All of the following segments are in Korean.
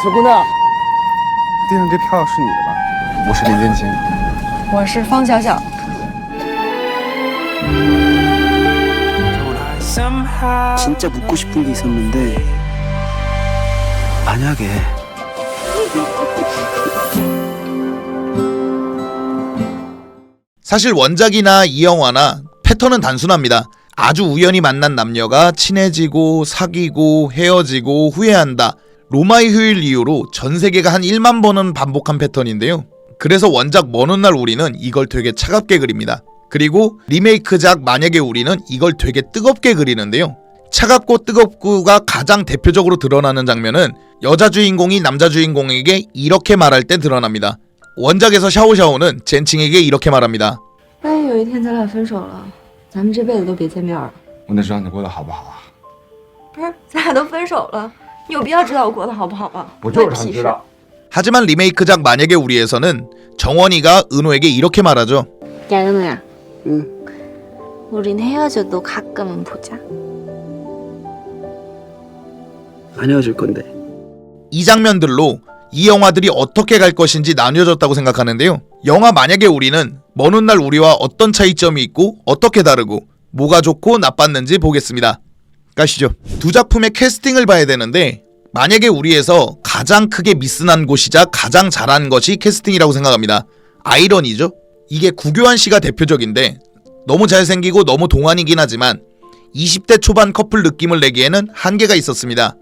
小姑娘，地上这票是你的吧？我是林建清。我是方小小。 진짜 묻고 싶은 게 있었는데 만약에 사실 원작이나 이 영화나 패턴은 단순합니다. 아주 우연히 만난 남녀가 친해지고 사귀고 헤어지고 후회한다. 로마의 휴일 이후로 전 세계가 한 1만 번은 반복한 패턴인데요. 그래서 원작 먼 훗날 우리는 이걸 되게 차갑게 그립니다. 그리고 리메이크작 만약에 우리는 이걸 되게 뜨겁게 그리는데요. 차갑고 뜨겁고가 가장 대표적으로 드러나는 장면은 여자 주인공이 남자 주인공에게 이렇게 말할 때 드러납니다. 원작에서 샤오샤오는 젠칭에게 이렇게 말합니다. 万一有一天咱俩分手了，咱们这辈子都别见面了。我得知道你过得好不好啊？不是，咱俩都分手了，你有必要知道我过得好不好吗？我就是想知道。 하지만 리메이크작 만약에 우리에서는 정원이가 은호에게 이렇게 말하죠. 야 은호야, 응. 우린 헤어져도 가끔은 보자. 안 헤어질 건데. 이 장면들로 이 영화들이 어떻게 갈 것인지 나뉘어졌다고 생각하는데요. 영화 만약에 우리는 먼 훗날 우리와 어떤 차이점이 있고 어떻게 다르고 뭐가 좋고 나빴는지 보겠습니다. 가시죠. 두 작품의 캐스팅을 봐야 되는데 만약에 우리에서 가장 크게 미스난 곳이자 가장 잘한 것이 캐스팅이라고 생각합니다. 아이러니죠. 이게 구교환 씨가 대표적인데 너무 잘생기고 너무 동안이긴 하지만 20대 초반 커플 느낌을 내기에는 한계가 있었습니다.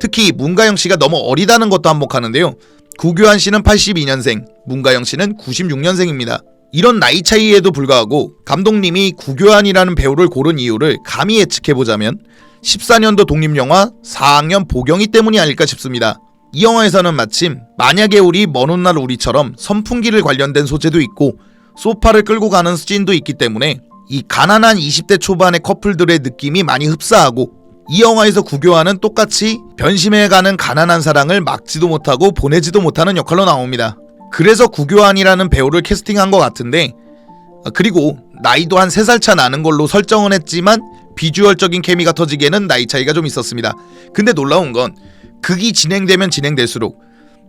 특히 문가영 씨가 너무 어리다는 것도 한몫하는데요. 구교환 씨는 82년생, 문가영 씨는 96년생입니다. 이런 나이 차이에도 불구하고 감독님이 구교환이라는 배우를 고른 이유를 감히 예측해보자면 14년도 독립영화 4학년 보경이 때문이 아닐까 싶습니다. 이 영화에서는 마침 만약에 우리 먼 훗날 우리처럼 선풍기를 관련된 소재도 있고 소파를 끌고 가는 씬도 있기 때문에 이 가난한 20대 초반의 커플들의 느낌이 많이 흡사하고 이 영화에서 구교환은 똑같이 변심해가는 가난한 사랑을 막지도 못하고 보내지도 못하는 역할로 나옵니다. 그래서 구교환이라는 배우를 캐스팅한 것 같은데 그리고 나이도 한 3살 차 나는 걸로 설정은 했지만 비주얼적인 케미가 터지기에는 나이 차이가 좀 있었습니다. 근데 놀라운 건 극이 진행되면 진행될수록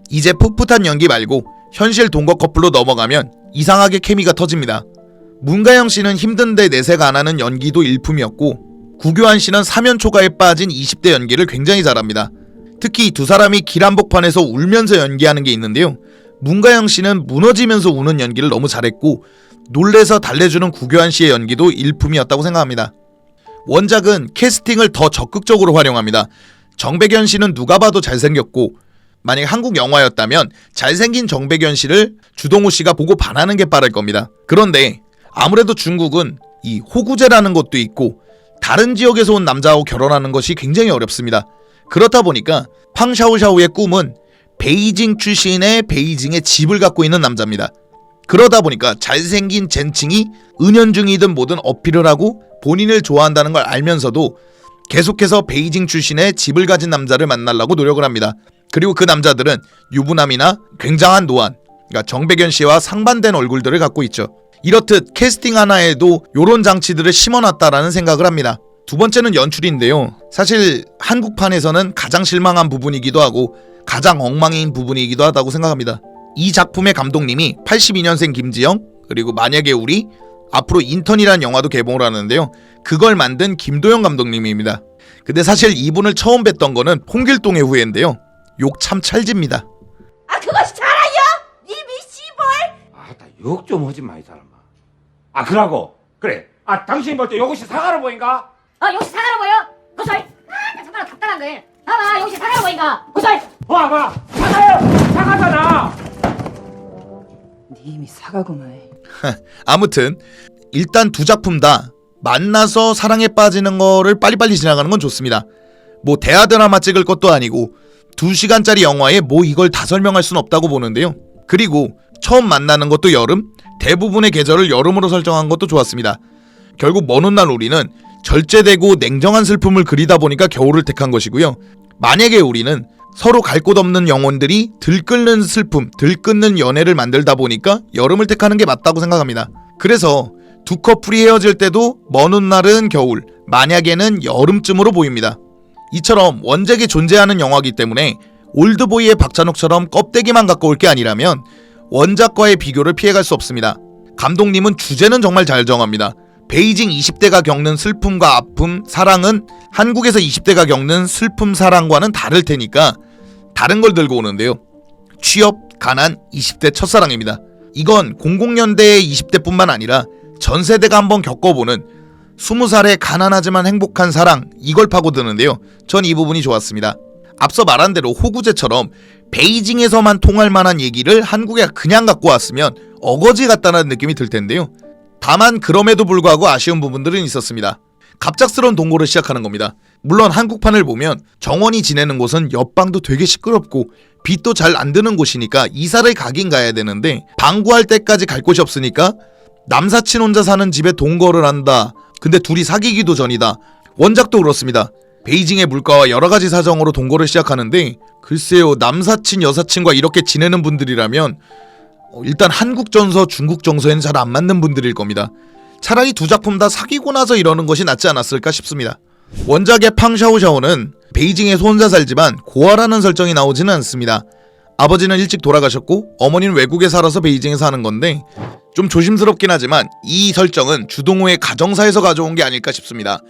이제 풋풋한 연기 말고 현실 동거 커플로 넘어가면 이상하게 케미가 터집니다. 문가영 씨는 힘든데 내색 안 하는 연기도 일품이었고 구교환 씨는 사면초가에 빠진 20대 연기를 굉장히 잘합니다. 특히 두 사람이 길 한복판에서 울면서 연기하는 게 있는데요. 문가영 씨는 무너지면서 우는 연기를 너무 잘했고 놀래서 달래주는 구교환 씨의 연기도 일품이었다고 생각합니다. 원작은 캐스팅을 더 적극적으로 활용합니다. 정백연 씨는 누가 봐도 잘생겼고 만약 한국 영화였다면 잘생긴 정백연 씨를 주동우 씨가 보고 반하는 게 빠를 겁니다. 그런데 아무래도 중국은 이 호구제라는 것도 있고 다른 지역에서 온 남자하고 결혼하는 것이 굉장히 어렵습니다. 그렇다 보니까 팡샤오샤오의 꿈은 베이징 출신의 베이징에 집을 갖고 있는 남자입니다. 그러다 보니까 잘생긴 젠칭이 은연중이든 뭐든 어필을 하고 본인을 좋아한다는 걸 알면서도 계속해서 베이징 출신의 집을 가진 남자를 만나려고 노력을 합니다. 그리고 그 남자들은 유부남이나 굉장한 노안, 그러니까 정백연 씨와 상반된 얼굴들을 갖고 있죠. 이렇듯 캐스팅 하나에도 요런 장치들을 심어놨다라는 생각을 합니다. 두 번째는 연출인데요. 사실 한국판에서는 가장 실망한 부분이기도 하고 가장 엉망인 부분이기도 하다고 생각합니다. 이 작품의 감독님이 82년생 김지영, 그리고 만약에 우리, 앞으로 인턴이라는 영화도 개봉을 하는데요. 그걸 만든 김도영 감독님입니다. 근데 사실 이분을 처음 뵀던 거는 홍길동의 후예인데요. 욕 참 찰집니다. 아 그것이 잘하여? 이미 씨벌. 아따 욕 좀 하지 마 이 사람아. 아 그러고 그래. 아 당신 볼 때 요것이 사과로 보인가? 역시 사과로 보여? 고소이. 아 정말 답답한데. 봐봐 역시 사과로 보인가? 고소이. 봐봐 사과요. 사과잖아. 네 이미 사과구만. 아무튼 일단 두 작품 다 만나서 사랑에 빠지는 거를 빨리빨리 지나가는 건 좋습니다. 뭐 대하 드라마 찍을 것도 아니고 2시간짜리 영화에 뭐 이걸 다 설명할 순 없다고 보는데요. 그리고 처음 만나는 것도 여름, 대부분의 계절을 여름으로 설정한 것도 좋았습니다. 결국 먼 훗날 우리는 절제되고 냉정한 슬픔을 그리다 보니까 겨울을 택한 것이고요. 만약에 우리는 서로 갈 곳 없는 영혼들이 들끓는 슬픔, 들끓는 연애를 만들다 보니까 여름을 택하는 게 맞다고 생각합니다. 그래서 두 커플이 헤어질 때도 먼 훗날은 겨울, 만약에는 여름쯤으로 보입니다. 이처럼 원작이 존재하는 영화이기 때문에 올드보이의 박찬욱처럼 껍데기만 갖고 올 게 아니라면 원작과의 비교를 피해갈 수 없습니다. 감독님은 주제는 정말 잘 정합니다. 베이징 20대가 겪는 슬픔과 아픔, 사랑은 한국에서 20대가 겪는 슬픔, 사랑과는 다를 테니까 다른 걸 들고 오는데요. 취업, 가난, 20대 첫사랑입니다. 이건 00년대의 20대뿐만 아니라 전 세대가 한번 겪어보는 20살의 가난하지만 행복한 사랑, 이걸 파고드는데요. 전 이 부분이 좋았습니다. 앞서 말한 대로 호구제처럼 베이징에서만 통할 만한 얘기를 한국에 그냥 갖고 왔으면 어거지 같다는 느낌이 들 텐데요. 다만 그럼에도 불구하고 아쉬운 부분들은 있었습니다. 갑작스러운 동거를 시작하는 겁니다. 물론 한국판을 보면 정원이 지내는 곳은 옆방도 되게 시끄럽고 빛도 잘 안 드는 곳이니까 이사를 가긴 가야 되는데 방구할 때까지 갈 곳이 없으니까 남사친 혼자 사는 집에 동거를 한다. 근데 둘이 사귀기도 전이다. 원작도 그렇습니다. 베이징의 물가와 여러가지 사정으로 동거를 시작하는데 글쎄요, 남사친 여사친과 이렇게 지내는 분들이라면 일단 한국 정서, 중국 정서에는 잘 안 맞는 분들일 겁니다. 차라리 두 작품 다 사귀고 나서 이러는 것이 낫지 않았을까 싶습니다. 원작의 팡샤오샤오는 베이징에서 혼자 살지만 고아라는 설정이 나오지는 않습니다. 아버지는 일찍 돌아가셨고 어머니는 외국에 살아서 베이징에 사는 건데 좀 조심스럽긴 하지만 이 설정은 주동호의 가정사에서 가져온 게 아닐까 싶습니다.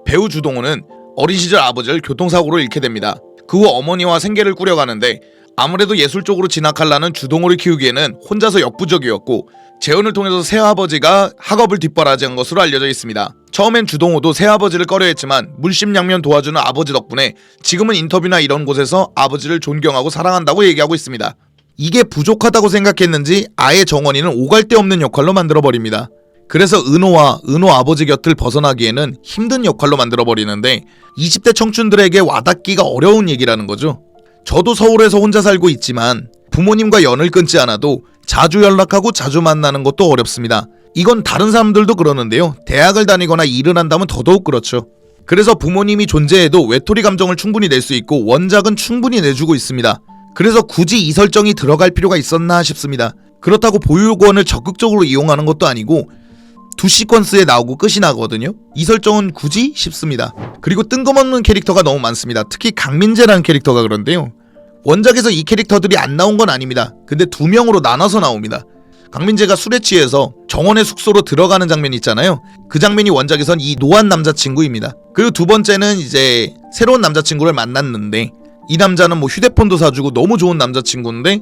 배우 주동호는 어린 시절 아버지를 교통사고로 잃게 됩니다. 그 후 어머니와 생계를 꾸려가는데 아무래도 예술 쪽으로 진학하려는 주동호를 키우기에는 혼자서 역부족이었고 재혼을 통해서 새아버지가 학업을 뒷바라지한 것으로 알려져 있습니다. 처음엔 주동호도 새아버지를 꺼려했지만 물심양면 도와주는 아버지 덕분에 지금은 인터뷰나 이런 곳에서 아버지를 존경하고 사랑한다고 얘기하고 있습니다. 이게 부족하다고 생각했는지 아예 정원이는 오갈 데 없는 역할로 만들어버립니다. 그래서 은호 아버지 곁을 벗어나기에는 힘든 역할로 만들어버리는데 20대 청춘들에게 와닿기가 어려운 얘기라는 거죠. 저도 서울에서 혼자 살고 있지만 부모님과 연을 끊지 않아도 자주 연락하고 자주 만나는 것도 어렵습니다. 이건 다른 사람들도 그러는데요. 대학을 다니거나 일을 한다면 더더욱 그렇죠. 그래서 부모님이 존재해도 외톨이 감정을 충분히 낼 수 있고 원작은 충분히 내주고 있습니다. 그래서 굳이 이 설정이 들어갈 필요가 있었나 싶습니다. 그렇다고 보육원을 적극적으로 이용하는 것도 아니고 2시퀀스에 나오고 끝이 나거든요. 이 설정은 굳이 싶습니다. 그리고 뜬금없는 캐릭터가 너무 많습니다. 특히 강민재라는 캐릭터가 그런데요. 원작에서 이 캐릭터들이 안 나온 건 아닙니다. 근데 2명으로 나눠서 나옵니다. 강민재가 술에 취해서 정원의 숙소로 들어가는 장면이 있잖아요. 그 장면이 원작에선 이 노안 남자친구입니다. 그리고 두 번째는 이제 새로운 남자친구를 만났는데 이 남자는 뭐 휴대폰도 사주고 너무 좋은 남자친구인데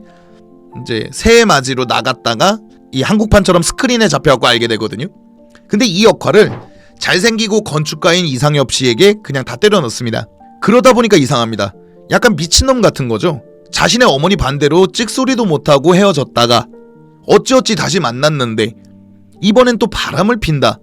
이제 새해 맞이로 나갔다가 이 한국판처럼 스크린에 잡혀갖고 알게 되거든요. 근데 이 역할을 잘생기고 건축가인 이상엽 씨에게 그냥 다 때려 넣습니다. 그러다 보니까 이상합니다. 약간 미친놈 같은 거죠. 자신의 어머니 반대로 찍소리도 못하고 헤어졌다가 어찌어찌 다시 만났는데 이번엔 또 바람을 핀다.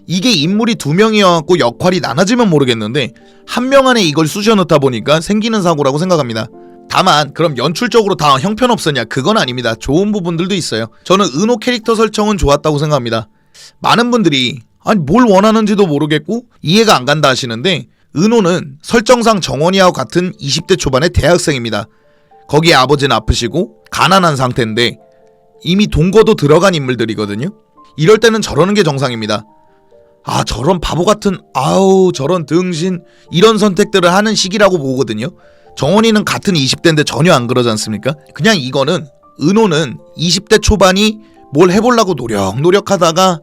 이게 인물이 2명이어갖고 역할이 나눠지면 모르겠는데 한 명 안에 이걸 쑤셔넣다 보니까 생기는 사고라고 생각합니다. 다만 그럼 연출적으로 다 형편없었냐? 그건 아닙니다. 좋은 부분들도 있어요. 저는 은호 캐릭터 설정은 좋았다고 생각합니다. 많은 분들이 아니 뭘 원하는지도 모르겠고 이해가 안 간다 하시는데 은호는 설정상 정원이하고 같은 20대 초반의 대학생입니다. 거기에 아버지는 아프시고 가난한 상태인데 이미 동거도 들어간 인물들이거든요. 이럴 때는 저러는 게 정상입니다. 아 저런 바보 같은 아우 저런 등신 이런 선택들을 하는 시기라고 보거든요. 정원이는 같은 20대인데 전혀 안 그러지 않습니까? 그냥 이거는 은호는 20대 초반이 뭘 해보려고 노력하다가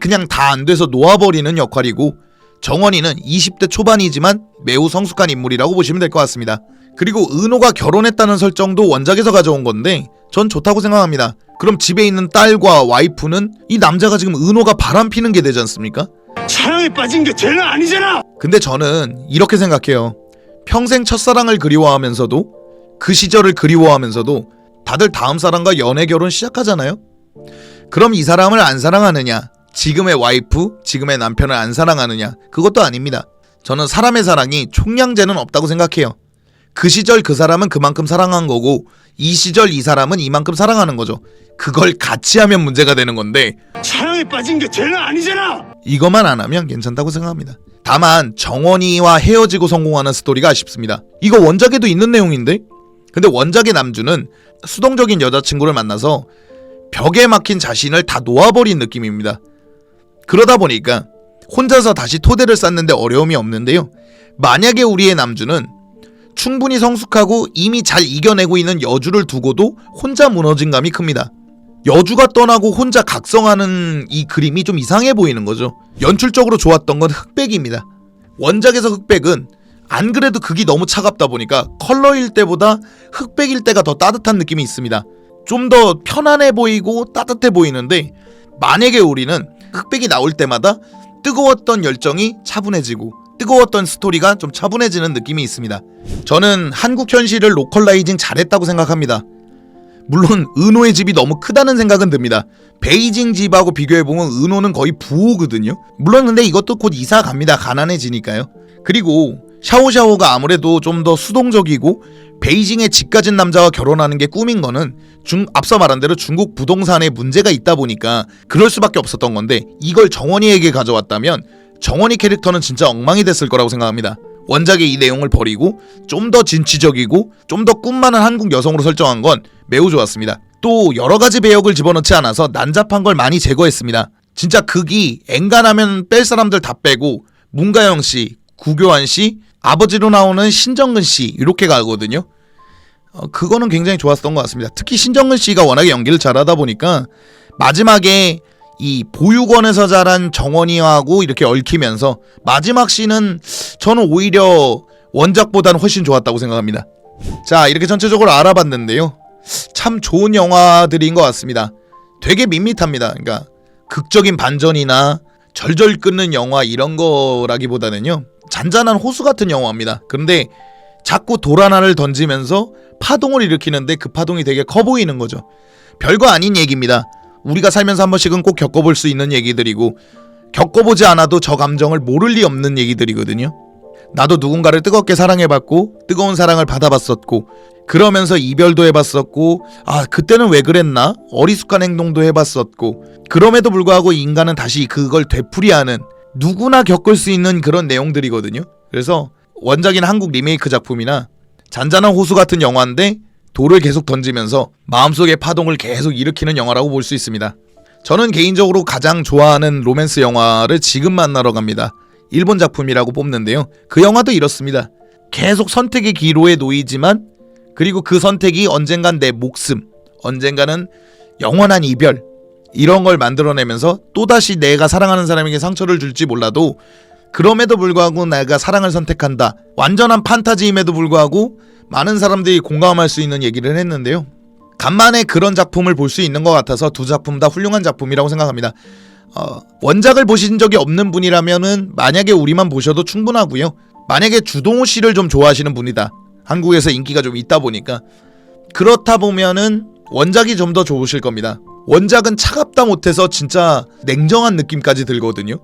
그냥 다 안 돼서 놓아버리는 역할이고 정원이는 20대 초반이지만 매우 성숙한 인물이라고 보시면 될 것 같습니다. 그리고 은호가 결혼했다는 설정도 원작에서 가져온 건데 전 좋다고 생각합니다. 그럼 집에 있는 딸과 와이프는 이 남자가 지금 은호가 바람피는 게 되지 않습니까? 사랑에 빠진 게 죄는 아니잖아. 근데 저는 이렇게 생각해요. 평생 첫사랑을 그리워하면서도 그 시절을 그리워하면서도 다들 다음 사람과 연애 결혼 시작하잖아요. 그럼 이 사람을 안 사랑하느냐, 지금의 와이프, 지금의 남편을 안 사랑하느냐, 그것도 아닙니다. 저는 사람의 사랑이 총량제는 없다고 생각해요. 그 시절 그 사람은 그만큼 사랑한 거고 이 시절 이 사람은 이만큼 사랑하는 거죠. 그걸 같이 하면 문제가 되는 건데 사랑에 빠진 게 죄는 아니잖아. 이것만 안 하면 괜찮다고 생각합니다. 다만 정원이와 헤어지고 성공하는 스토리가 아쉽습니다. 이거 원작에도 있는 내용인데? 근데 원작의 남주는 수동적인 여자친구를 만나서 벽에 막힌 자신을 다 놓아버린 느낌입니다. 그러다 보니까 혼자서 다시 토대를 쌓는데 어려움이 없는데요. 만약에 우리의 남주는 충분히 성숙하고 이미 잘 이겨내고 있는 여주를 두고도 혼자 무너진 감이 큽니다. 여주가 떠나고 혼자 각성하는 이 그림이 좀 이상해 보이는 거죠. 연출적으로 좋았던 건 흑백입니다. 원작에서 흑백은 안 그래도 극이 너무 차갑다 보니까 컬러일 때보다 흑백일 때가 더 따뜻한 느낌이 있습니다. 좀 더 편안해 보이고 따뜻해 보이는데, 만약에 우리는 흑백이 나올 때마다 뜨거웠던 열정이 차분해지고 뜨거웠던 스토리가 좀 차분해지는 느낌이 있습니다. 저는 한국 현실을 로컬라이징 잘했다고 생각합니다. 물론 은호의 집이 너무 크다는 생각은 듭니다. 베이징 집하고 비교해보면 은호는 거의 부호거든요. 물론 근데 이것도 곧 이사 갑니다. 가난해지니까요. 그리고 샤오샤오가 아무래도 좀 더 수동적이고 베이징에 집 가진 남자와 결혼하는 게 꿈인 거는 앞서 말한 대로 중국 부동산에 문제가 있다 보니까 그럴 수밖에 없었던 건데, 이걸 정원이에게 가져왔다면 정원이 캐릭터는 진짜 엉망이 됐을 거라고 생각합니다. 원작의 이 내용을 버리고 좀 더 진취적이고 좀 더 꿈 많은 한국 여성으로 설정한 건 매우 좋았습니다. 또 여러가지 배역을 집어넣지 않아서 난잡한 걸 많이 제거했습니다. 진짜 극이 엔간하면 뺄 사람들 다 빼고 문가영씨, 구교환씨, 아버지로 나오는 신정근씨 이렇게 가거든요. 그거는 굉장히 좋았던 것 같습니다. 특히 신정근씨가 워낙에 연기를 잘하다 보니까 마지막에 이 보육원에서 자란 정원이하고 이렇게 얽히면서 마지막 씬은 저는 오히려 원작보다는 훨씬 좋았다고 생각합니다. 자, 이렇게 전체적으로 알아봤는데요, 참 좋은 영화들인 것 같습니다. 되게 밋밋합니다. 그러니까 극적인 반전이나 절절 끊는 영화 이런 거라기보다는요, 잔잔한 호수 같은 영화입니다. 그런데 자꾸 돌 하나를 던지면서 파동을 일으키는데 그 파동이 되게 커 보이는 거죠. 별거 아닌 얘기입니다. 우리가 살면서 한 번씩은 꼭 겪어볼 수 있는 얘기들이고, 겪어보지 않아도 저 감정을 모를 리 없는 얘기들이거든요. 나도 누군가를 뜨겁게 사랑해봤고 뜨거운 사랑을 받아봤었고, 그러면서 이별도 해봤었고, 아 그때는 왜 그랬나? 어리숙한 행동도 해봤었고, 그럼에도 불구하고 인간은 다시 그걸 되풀이하는, 누구나 겪을 수 있는 그런 내용들이거든요. 그래서 원작인 한국 리메이크 작품이나 잔잔한 호수 같은 영화인데 돌을 계속 던지면서 마음속의 파동을 계속 일으키는 영화라고 볼 수 있습니다. 저는 개인적으로 가장 좋아하는 로맨스 영화를 지금 만나러 갑니다. 일본 작품이라고 뽑는데요, 그 영화도 이렇습니다. 계속 선택의 기로에 놓이지만, 그리고 그 선택이 언젠간 내 목숨, 언젠가는 영원한 이별, 이런 걸 만들어내면서 또다시 내가 사랑하는 사람에게 상처를 줄지 몰라도 그럼에도 불구하고 내가 사랑을 선택한다, 완전한 판타지임에도 불구하고 많은 사람들이 공감할 수 있는 얘기를 했는데요, 간만에 그런 작품을 볼 수 있는 것 같아서 두 작품 다 훌륭한 작품이라고 생각합니다. 원작을 보신 적이 없는 분이라면은 만약에 우리만 보셔도 충분하고요, 만약에 주동호 씨를 좀 좋아하시는 분이다, 한국에서 인기가 좀 있다 보니까, 그렇다 보면은 원작이 좀 더 좋으실 겁니다. 원작은 차갑다 못해서 진짜 냉정한 느낌까지 들거든요.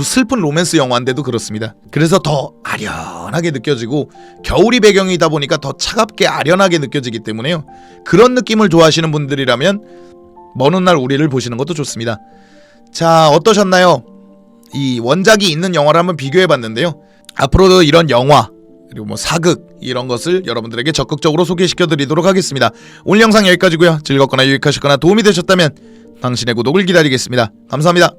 슬픈 로맨스 영화인데도 그렇습니다. 그래서 더 아련하게 느껴지고, 겨울이 배경이다 보니까 더 차갑게 아련하게 느껴지기 때문에요, 그런 느낌을 좋아하시는 분들이라면 먼 훗날 우리를 보시는 것도 좋습니다. 자, 어떠셨나요? 이 원작이 있는 영화를 한번 비교해봤는데요, 앞으로도 이런 영화 그리고 뭐 사극 이런 것을 여러분들에게 적극적으로 소개시켜드리도록 하겠습니다. 오늘 영상 여기까지고요. 즐겁거나 유익하셨거나 도움이 되셨다면 당신의 구독을 기다리겠습니다. 감사합니다.